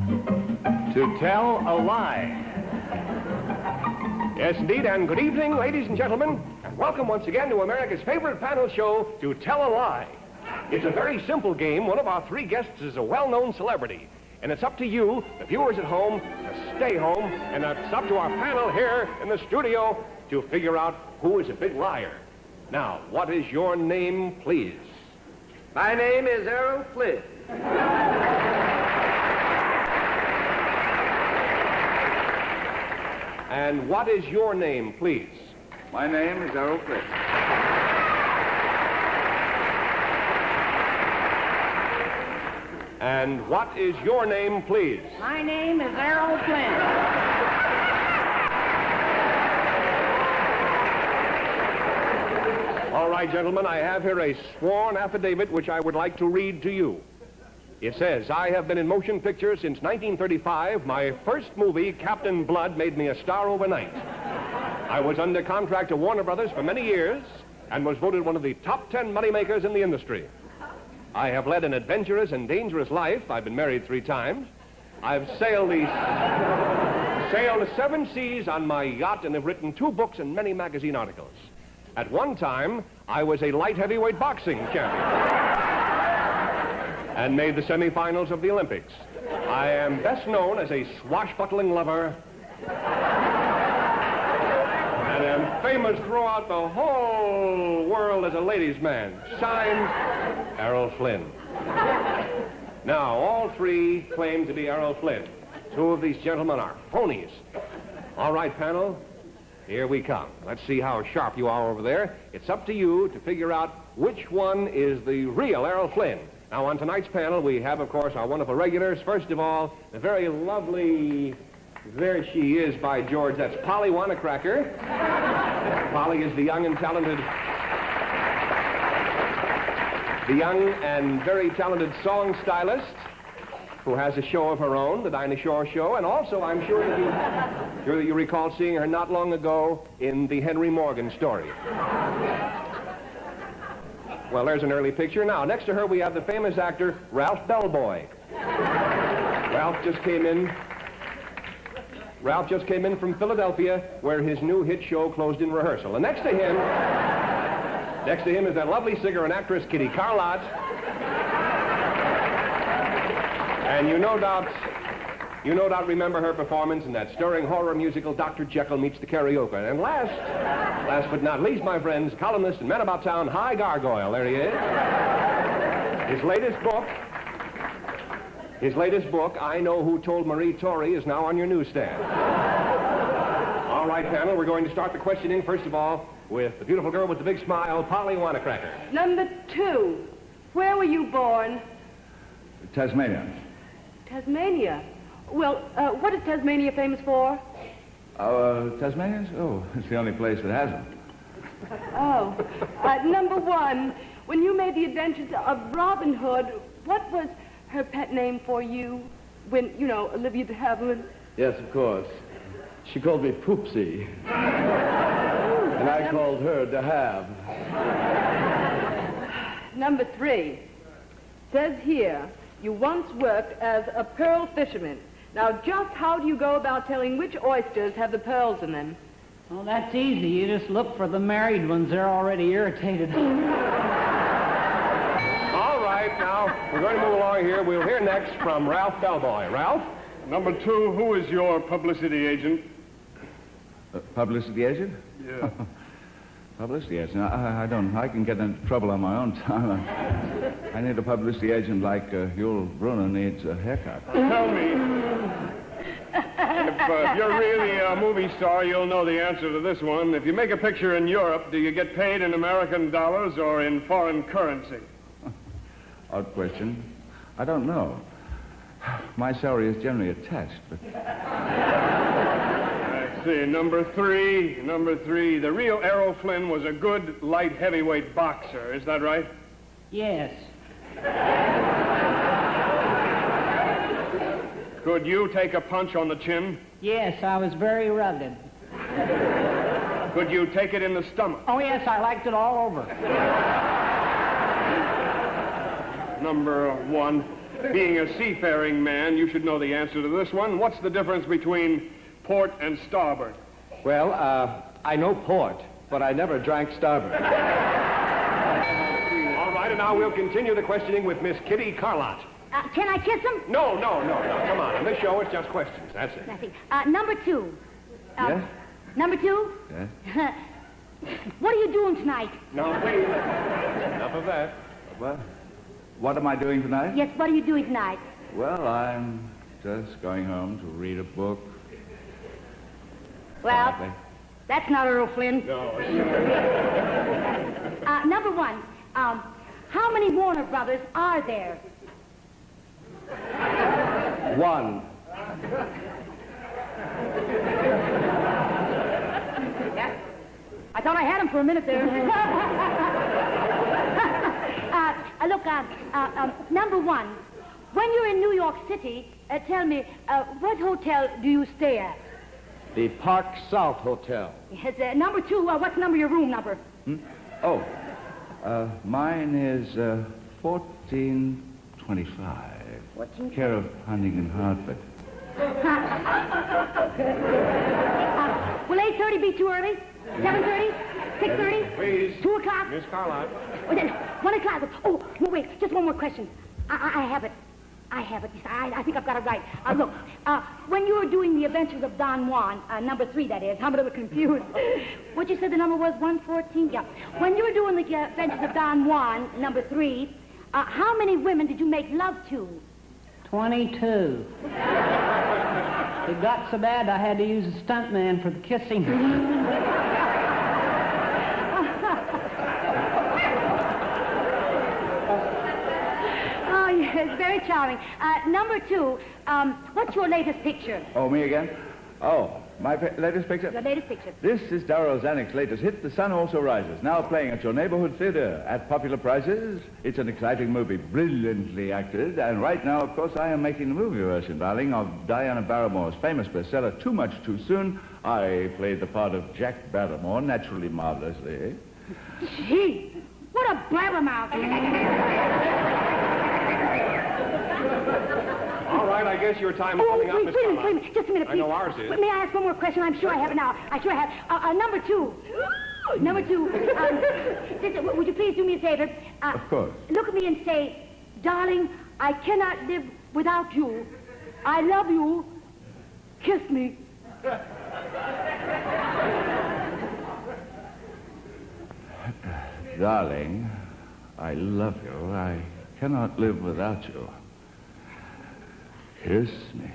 To tell a lie. Yes, indeed, and good evening, ladies and gentlemen, and welcome once again to America's favorite panel show, To Tell a Lie. It's a very simple game. One of our three guests is a well-known celebrity, and it's up to you, the viewers at home, to stay home, and it's up to our panel here in the studio to figure out who is a big liar. Now, what is your name, please? My name is Errol Flynn. And what is your name, please? My name is Errol Flynn. And what is your name, please? My name is Errol Flynn. All right, gentlemen, I have here a sworn affidavit which I would like to read to you. It says, I have been in motion pictures since 1935. My first movie, Captain Blood, made me a star overnight. I was under contract to Warner Brothers for many years and was voted one of the top 10 moneymakers in the industry. I have led an adventurous and dangerous life. I've been married 3 times. I've sailed the 7 seas on my yacht and have written 2 books and many magazine articles. At one time, I was a light heavyweight boxing champion and made the semifinals of the Olympics. I am best known as a swashbuckling lover and am famous throughout the whole world as a ladies' man. Signed, Errol Flynn. Now, all 3 claim to be Errol Flynn. 2 of these gentlemen are phonies. All right, panel, here we come. Let's see how sharp you are over there. It's up to you to figure out which one is the real Errol Flynn. Now, on tonight's panel, we have, of course, our wonderful regulars. First of all, the very lovely, there she is, by George, that's Polly Wanacracker. Polly is the young and very talented song stylist who has a show of her own, the Dinah Shore Show, and also I'm sure that you recall seeing her not long ago in the Henry Morgan story. Well, there's an early picture. Now, next to her, we have the famous actor, Ralph Bellboy. Ralph just came in from Philadelphia, where his new hit show closed in rehearsal. And next to him is that lovely singer and actress, Kitty Carlott. And you no doubt remember her performance in that stirring horror musical, Dr. Jekyll Meets the Karaoke. And last but not least, my friends, columnist and man about town, High Gargoyle. There he is. His latest book, I Know Who Told Marie Tory, is now on your newsstand. All right, panel, we're going to start the questioning, first of all, with the beautiful girl with the big smile, Polly Wanacracker. Number 2, where were you born? Tasmania. Tasmania. Well, what is Tasmania famous for? Tasmania? Oh, it's the only place that hasn't. Oh. Number 1, when you made the adventures of Robin Hood, what was her pet name for you when, Olivia de Havilland? Yes, of course. She called me Poopsie. And I called her De Have. Number 3, says here, you once worked as a pearl fisherman. Now, just how do you go about telling which oysters have the pearls in them? Well, that's easy. You just look for the married ones. They're already irritated. All right, now, we're going to move along here. We'll hear next from Ralph Bellboy. Ralph? Number 2, who is your publicity agent? Publicity agent? Yeah. Publicity agent? I can get into trouble on my own time. I need a publicity agent like Yul Brynner needs a haircut. Tell me, if you're really a movie star, you'll know the answer to this one. If you make a picture in Europe, do you get paid in American dollars or in foreign currency? Odd question. I don't know. My salary is generally attached, but... Let's see, number three. The real Errol Flynn was a good light heavyweight boxer. Is that right? Yes. Could you take a punch on the chin? Yes, I was very rugged. Could you take it in the stomach? Oh, yes, I liked it all over. Number 1. Being a seafaring man, you should know the answer to this one. What's the difference between port and starboard? Well, I know port, but I never drank starboard. All right, and now we'll continue the questioning with Miss Kitty Carlott. Can I kiss him? No. Come on. On this show, it's just questions. That's it. Nothing. Number 2. Yes? Number 2? Yes? What are you doing tonight? No, please. Enough of that. What am I doing tonight? Yes, what are you doing tonight? Well, I'm just going home to read a book. Well, Quietly. that's not Errol Flynn. No. Number 1. How many Warner Brothers are there? 1. Yeah. I thought I had him for a minute there. Look, number 1. When you're in New York City, tell me, what hotel do you stay at? The Park South Hotel. Yes, number 2, what's the number of your room number? Oh, mine is 1425. Care of Huntington Hartford. Will 8:30 be too early? 7:30? 6:30? Please. 2 o'clock? Miss Carlott. 1 o'clock. Oh, no, wait. Just one more question. I have it. I think I've got it right. Look, when you were doing the Adventures of Don Juan, number 3, that is, I'm a little confused. What you said the number was 114? Yeah. When you were doing the Adventures of Don Juan, number 3, how many women did you make love to? 22. It got so bad I had to use a stuntman for the kissing. Oh, yes, very charming. Number 2, what's your latest picture? Oh, me again? Oh, my latest picture? Your latest picture. This is Darrell Zanuck's latest hit, The Sun Also Rises, now playing at your neighborhood theater at popular prices. It's an exciting movie, brilliantly acted, and right now, of course, I am making the movie version, darling, of Diana Barrymore's famous bestseller, Too Much Too Soon. I played the part of Jack Barrymore, naturally marvelously. Gee, what a blabbermouth. All right, I guess your time is coming up, Miss Carlott. Wait a minute, just a minute, please. I know ours is. May I ask one more question? I'm sure I have it now. I sure have. Number 2. Number 2. Sister, would you please do me a favor? Of course. Look at me and say, darling, I cannot live without you. I love you. Kiss me. Darling, I love you. I cannot live without you. Kiss me.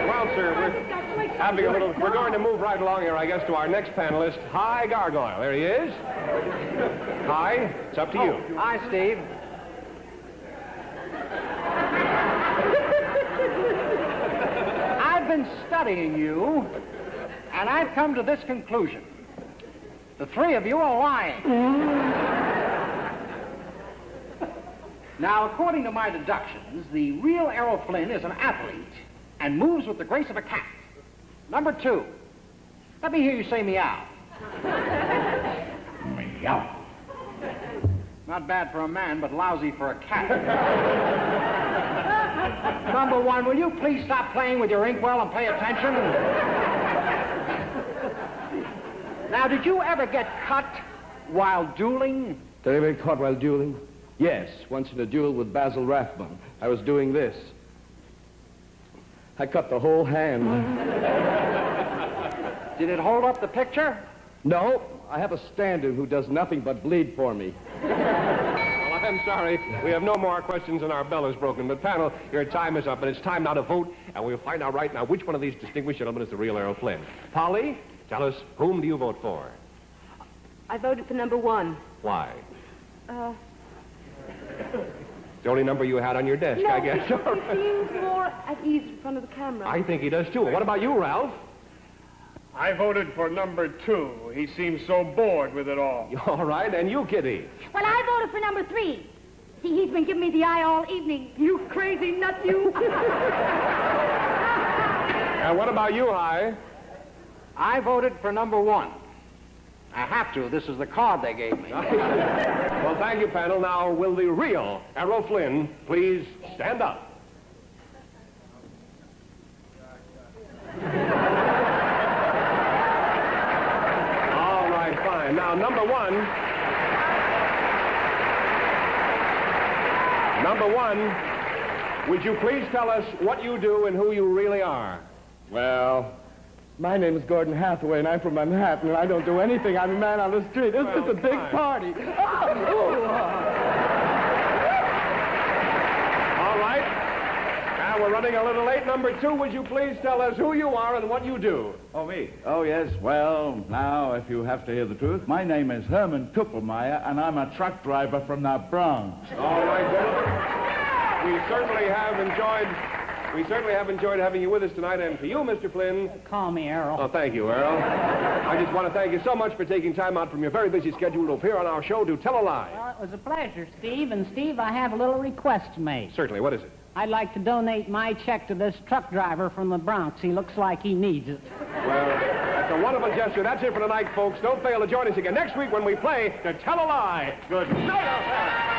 Well, sir, we're going to move right along here, I guess, to our next panelist, Hi Gargoyle. There he is. Hi, it's up to you. Hi, Steve. I've been studying you, and I've come to this conclusion. The 3 of you are lying. Now, according to my deductions, the real Errol Flynn is an athlete and moves with the grace of a cat. Number 2, let me hear you say meow. Meow. Not bad for a man, but lousy for a cat. Number 1, will you please stop playing with your inkwell and pay attention? Now, did you ever get cut while dueling? Did I ever get caught while dueling? Yes, once in a duel with Basil Rathbone. I was doing this. I cut the whole hand. Did it hold up the picture? No, I have a stand-in who does nothing but bleed for me. Well, I'm sorry. We have no more questions and our bell is broken. But, panel, your time is up, and it's time now to vote, and we'll find out right now which one of these distinguished gentlemen is the real Errol Flynn. Polly, tell us, whom do you vote for? I voted for number 1. Why? The only number you had on your desk, I guess. He seems more at ease in front of the camera. I think he does, too. What about you, Ralph? I voted for number 2. He seems so bored with it all. All right, and you, Kitty? Well, I voted for number 3. See, he's been giving me the eye all evening. You crazy nut, you. And what about you, Hi? I voted for number 1. I have to. This is the card they gave me. Well, thank you, panel. Now, will the real Errol Flynn please stand up? All right, fine. Now, number one, would you please tell us what you do and who you really are? Well, my name is Gordon Hathaway, and I'm from Manhattan, and I don't do anything. I'm a man on the street. It's just a big party. All right. Now, we're running a little late. Number two, would you please tell us who you are and what you do? Oh, me? Oh, yes. Well, now, if you have to hear the truth, my name is Herman Tuppelmeyer, and I'm a truck driver from the Bronx. All right, gentlemen. We certainly have enjoyed having you with us tonight, and for you, Mr. Flynn. Call me Errol. Oh, thank you, Errol. I just want to thank you so much for taking time out from your very busy schedule to appear on our show to tell a lie. Well, it was a pleasure, Steve. And, Steve, I have a little request to make. Certainly. What is it? I'd like to donate my check to this truck driver from the Bronx. He looks like he needs it. Well, that's a wonderful gesture. That's it for tonight, folks. Don't fail to join us again next week when we play To Tell a Lie. Good night, out there.